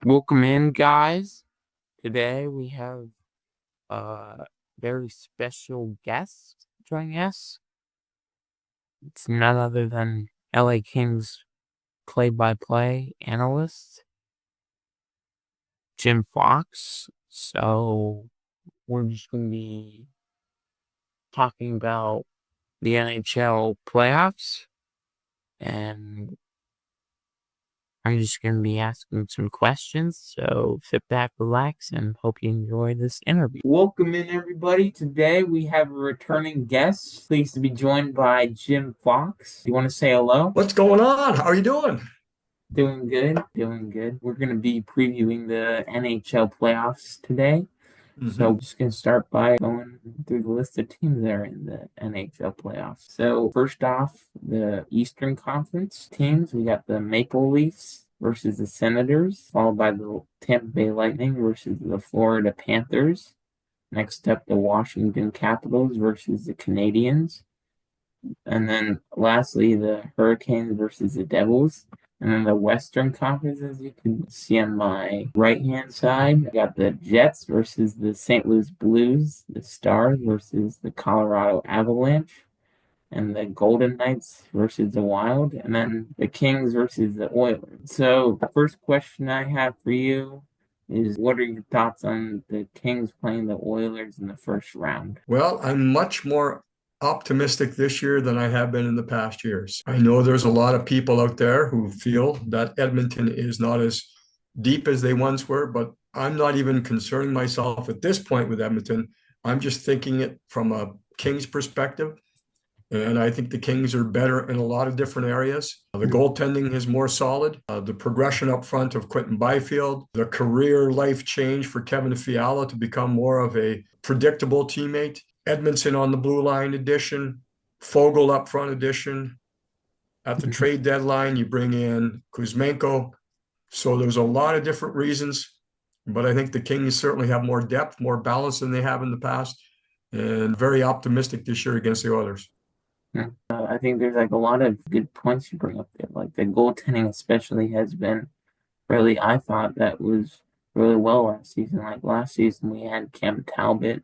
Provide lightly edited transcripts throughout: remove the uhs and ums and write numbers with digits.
Welcome in, guys. Today we have a very special guest joining us. It's none other than LA Kings play-by-play analyst, Jim Fox. So we're just going to be talking about the NHL playoffs, and I'm just going to be asking some questions, so sit back, relax, and hope you enjoy this interview. Welcome in, everybody. Today we have a returning guest. Pleased to be joined by Jim Fox. You want to say hello? What's going on? How are you doing? Doing good, doing good. We're going to be previewing the NHL playoffs today. So we're just going to start by going through the list of teams that are in the NHL playoffs. So first off, the Eastern Conference teams, we got the Maple Leafs versus the Senators, followed by the Tampa Bay Lightning versus the Florida Panthers. Next up, the Washington Capitals versus the Canadiens. And then lastly, the Hurricanes versus the Devils. And then the Western Conference, as you can see on my right-hand side, I got the Jets versus the St. Louis Blues, the Stars versus the Colorado Avalanche, and the Golden Knights versus the Wild, and then the Kings versus the Oilers. So the first question I have for you is, what are your thoughts on the Kings playing the Oilers in the first round? Well, I'm much more optimistic this year than I have been in the past years. I know there's a lot of people out there who feel that Edmonton is not as deep as they once were, but I'm not even concerning myself at this point with Edmonton. I'm just thinking it from a Kings perspective. And I think the Kings are better in a lot of different areas. The goaltending is more solid. The progression up front of Quentin Byfield, the career life change for Kevin Fiala to become more of a predictable teammate. Edmondson on the blue line addition, Fogle up front addition. At the trade deadline, you bring in Kuzmenko. So there's a lot of different reasons, but I think the Kings certainly have more depth, more balance than they have in the past, and very optimistic this year against the Oilers. I think there's like a lot of good points you bring up there. Like the goaltending especially has been really, I thought that was really well last season. Like last season we had Cam Talbot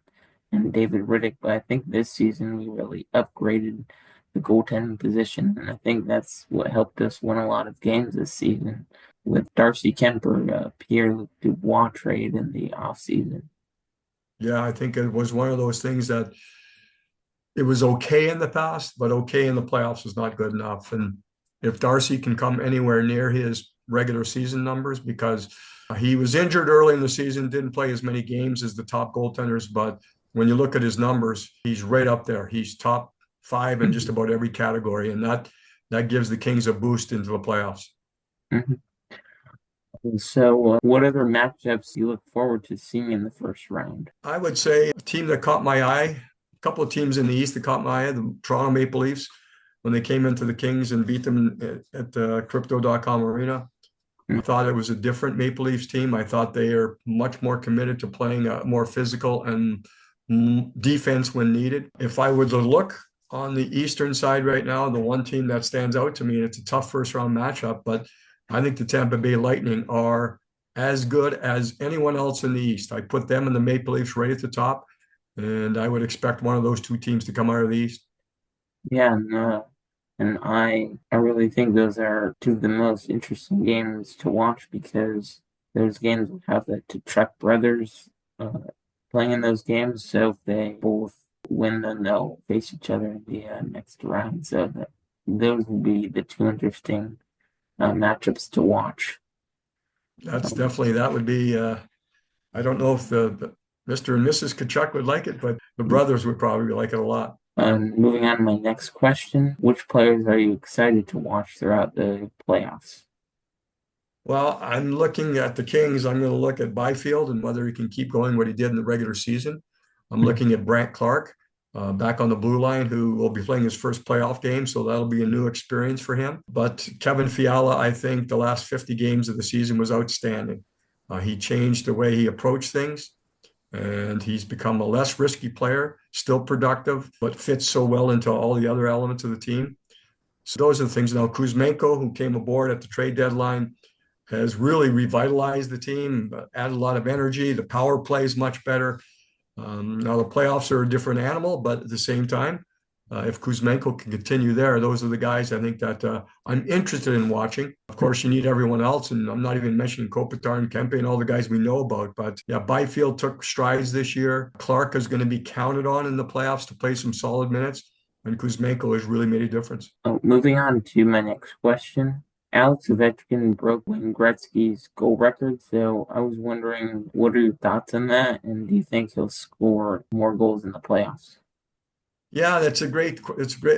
and David Riddick, but I think this season we really upgraded the goaltending position, and I think that's what helped us win a lot of games this season with Darcy Kemper, Pierre-Luc Dubois trade in the offseason. Yeah, I think it was one of those things that it was okay in the past, but okay in the playoffs is not good enough. And if Darcy can come anywhere near his regular season numbers, because he was injured early in the season, didn't play as many games as the top goaltenders, but when you look at his numbers, he's right up there. He's top five in just about every category, and that gives the Kings a boost into the playoffs. So, what other matchups do you look forward to seeing in the first round? I would say a team that caught my eye, a couple of teams in the East that caught my eye, the Toronto Maple Leafs, when they came into the Kings and beat them at the Crypto.com Arena. I thought it was a different Maple Leafs team. I thought they are much more committed to playing a more physical and defense when needed. If I were to look on the Eastern side right now, the one team that stands out to me, and it's a tough first round matchup, but I think the Tampa Bay Lightning are as good as anyone else in the East. I put them and the Maple Leafs right at the top, and I would expect one of those two teams to come out of the East. Yeah, and I really think those are two of the most interesting games to watch because those games will have the Tkachuk brothers playing in those games. So if they both win, then they'll face each other in the next round. So those will be the two interesting matchups to watch. That's definitely, that would be, I don't know if the Mr. and Mrs. Kachuk would like it, but the brothers would probably like it a lot. Moving on to my next question, which players are you excited to watch throughout the playoffs? Well, I'm looking at the Kings. I'm going to look at Byfield and whether he can keep going what he did in the regular season. I'm looking at Brandt Clark back on the blue line, who will be playing his first playoff game. So that'll be a new experience for him. But Kevin Fiala, I think the last 50 games of the season was outstanding. He changed the way he approached things, and he's become a less risky player, still productive, but fits so well into all the other elements of the team. So those are the things. Now, Kuzmenko, who came aboard at the trade deadline, has really revitalized the team, added a lot of energy. The power play is much better. Now the playoffs are a different animal, but at the same time, if Kuzmenko can continue there, those are the guys I think that I'm interested in watching. Of course, you need everyone else, and I'm not even mentioning Kopitar and Kempe and all the guys we know about. But yeah, Byfield took strides this year. Clark is going to be counted on in the playoffs to play some solid minutes, and Kuzmenko has really made a difference. Oh, moving on to my next question. Alex Ovechkin broke Wayne Gretzky's goal record, so I was wondering, what are your thoughts on that, and do you think he'll score more goals in the playoffs? Yeah, it's great.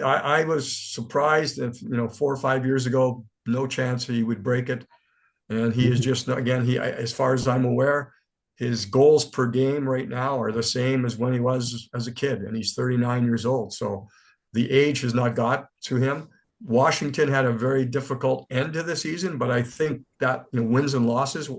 I was surprised that, 4 or 5 years ago, no chance he would break it. And he is Mhm. just, again, as far as I'm aware, his goals per game right now are the same as when he was as a kid, and he's 39 years old. So the age has not got to him. Washington had a very difficult end to the season, but I think that, wins and losses,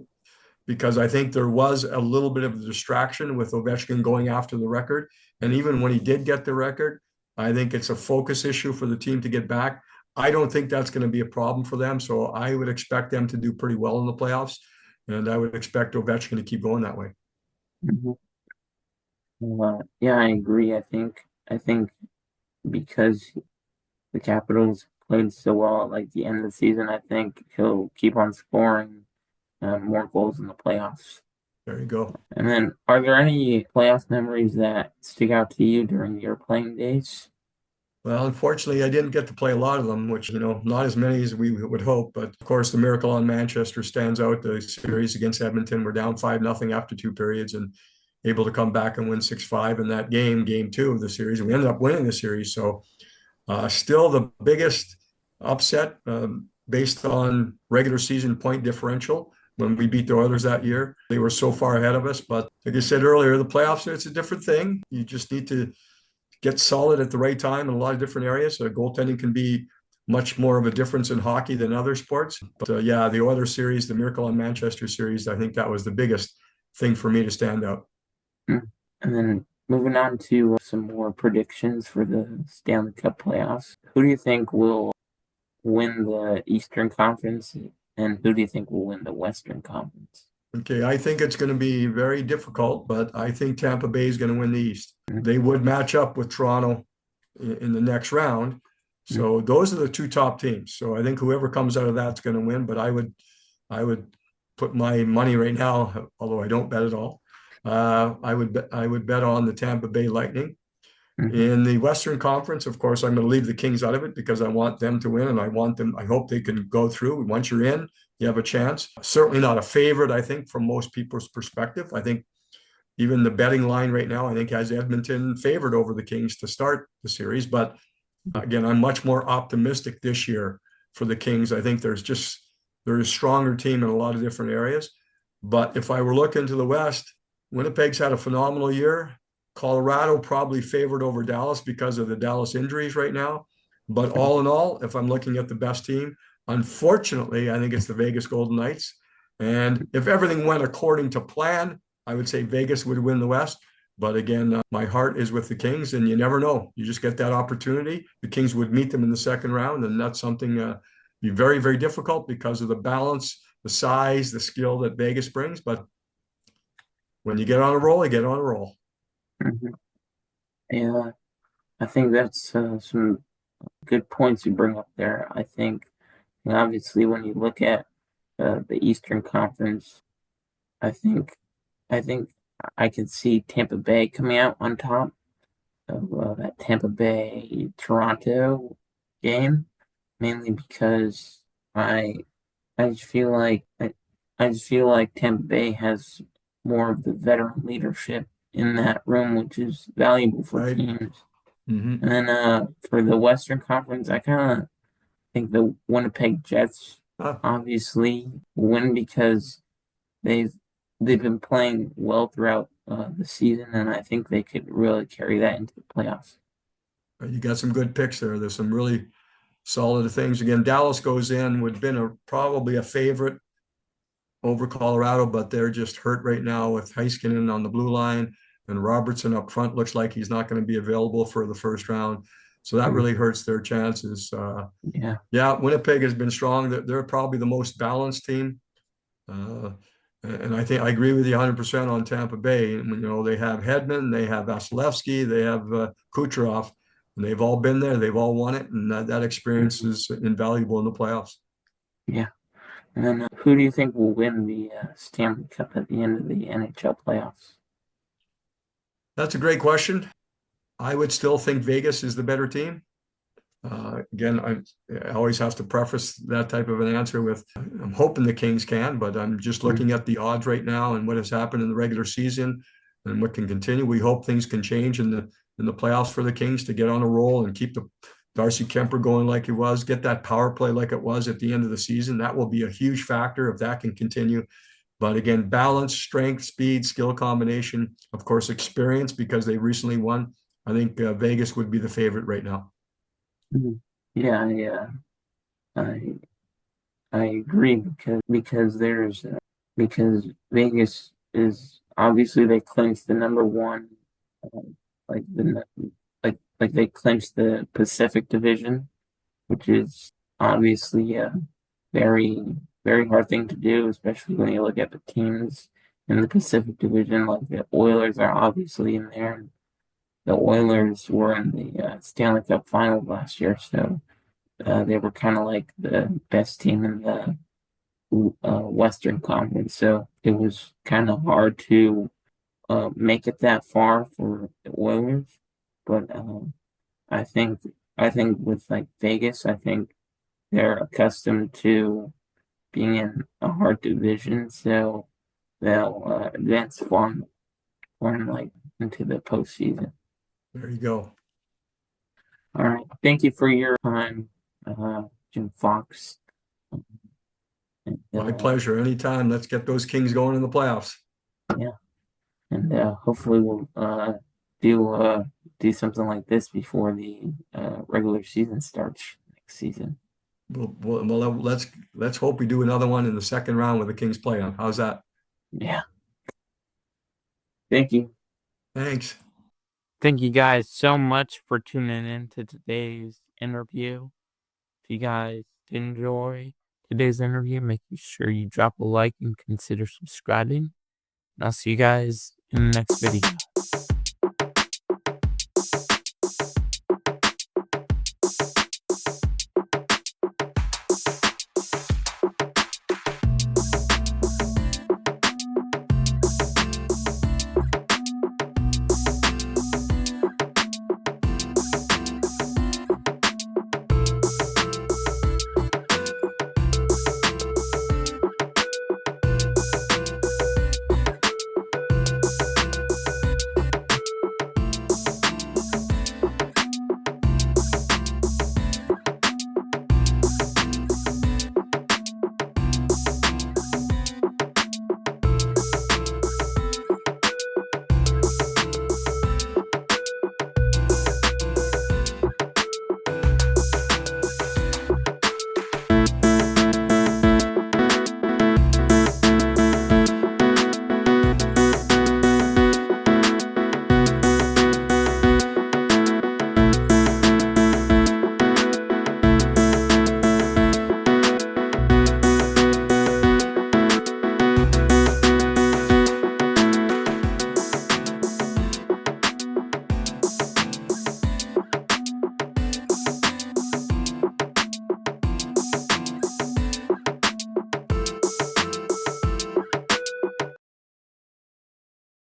because I think there was a little bit of a distraction with Ovechkin going after the record. And even when he did get the record, I think it's a focus issue for the team to get back. I don't think that's going to be a problem for them. So I would expect them to do pretty well in the playoffs. And I would expect Ovechkin to keep going that way. Mhm. Yeah, I agree. I think because the Capitals played so well at like the end of the season, I think he'll keep on scoring more goals in the playoffs. There you go. And then, are there any playoff memories that stick out to you during your playing days? Well, unfortunately, I didn't get to play a lot of them, which, not as many as we would hope. But of course, the miracle on Manchester stands out. The series against Edmonton, we're down 5-0 after 2 periods and able to come back and win 6-5 in that game 2 of the series. And we ended up winning the series. So still the biggest upset based on regular season point differential when we beat the Oilers that year. They were so far ahead of us. But like I said earlier, the playoffs, it's a different thing. You just need to get solid at the right time in a lot of different areas. So goaltending can be much more of a difference in hockey than other sports. But yeah, the Oilers series, the Miracle on Manchester series, I think that was the biggest thing for me to stand out. Mm. And then moving on to some more predictions for the Stanley Cup playoffs. Who do you think will win the Eastern Conference, and who do you think will win the Western Conference? Okay, I think it's going to be very difficult, but I think Tampa Bay is going to win the East. Mm-hmm. They would match up with Toronto in the next round. So those are the two top teams. So I think whoever comes out of that's going to win. But I would put my money right now, although I don't bet at all. I would bet on the Tampa Bay Lightning. Mm-hmm. In the Western Conference, of course, I'm going to leave the Kings out of it because I want them to win, and I hope they can go through. Once you're in, you have a chance. Certainly not a favorite, I think, from most people's perspective. I think even the betting line right now, I think, has Edmonton favored over the Kings to start the series. But again, I'm much more optimistic this year for the Kings. I think they're a stronger team in a lot of different areas. But if I were looking to the West, Winnipeg's had a phenomenal year. Colorado probably favored over Dallas because of the Dallas injuries right now. But all in all, if I'm looking at the best team, unfortunately, I think it's the Vegas Golden Knights. And if everything went according to plan, I would say Vegas would win the West. But again, my heart is with the Kings, and you never know. You just get that opportunity. The Kings would meet them in the second round, and that's something be very, very difficult because of the balance, the size, the skill that Vegas brings. But when you get on a roll, you get on a roll. Mm-hmm. Yeah, I think that's some good points you bring up there. I think, obviously, when you look at the Eastern Conference, I think, I think I could see Tampa Bay coming out on top of that Tampa Bay Toronto game, mainly because I I just feel like I just feel like Tampa Bay has more of the veteran leadership in that room, which is valuable for Right. teams. Mm-hmm. And then for the Western Conference, I kind of think the Winnipeg Jets obviously win because they've they've been playing well throughout the season, and I think they could really carry that into the playoffs. You got some good picks there. There's some really solid things. Again, Dallas goes in, would have been probably a favorite over Colorado, but they're just hurt right now with Heiskanen on the blue line, and Robertson up front looks like he's not going to be available for the first round. So that really hurts their chances. Yeah. Yeah, Winnipeg has been strong. They're probably the most balanced team. And I think I agree with you 100% on Tampa Bay. And, they have Hedman, they have Vasilevsky, they have Kucherov, and they've all been there. They've all won it, and that experience is invaluable in the playoffs. Yeah. And then who do you think will win the Stanley Cup at the end of the NHL playoffs? That's a great question. I would still think Vegas is the better team. Again, I always have to preface that type of an answer with I'm hoping the Kings can, but I'm just looking at the odds right now and what has happened in the regular season and what can continue. We hope things can change in the playoffs for the Kings to get on a roll and keep the Darcy Kemper going like it was, get that power play like it was at the end of the season. That will be a huge factor if that can continue. But again, balance, strength, speed, skill combination, of course, experience because they recently won. I think Vegas would be the favorite right now. Yeah, I I agree because Vegas is obviously they clinched the number one, uh, like like they clinched the Pacific Division, which is obviously a very very hard thing to do, especially when you look at the teams in the Pacific Division. Like the Oilers are obviously in there. The Oilers were in the Stanley Cup Final last year, so they were kind of like the best team in the Western Conference. So it was kind of hard to make it that far for the Oilers. But I think I think with like Vegas, I think they're accustomed to being in a hard division, so they'll advance far like into the postseason. There you go. All right. Thank you for your time, Jim Fox. And, My pleasure. Anytime. Let's get those Kings going in the playoffs. yeah, and hopefully we'll do something like this before the regular season starts next season. Well, let's hope we do another one in the second round with the Kings play on. How's that? Yeah. Thank you. Thanks. Thank you guys so much for tuning in to today's interview. If you guys enjoy today's interview, make sure you drop a like and consider subscribing. And I'll see you guys in the next video.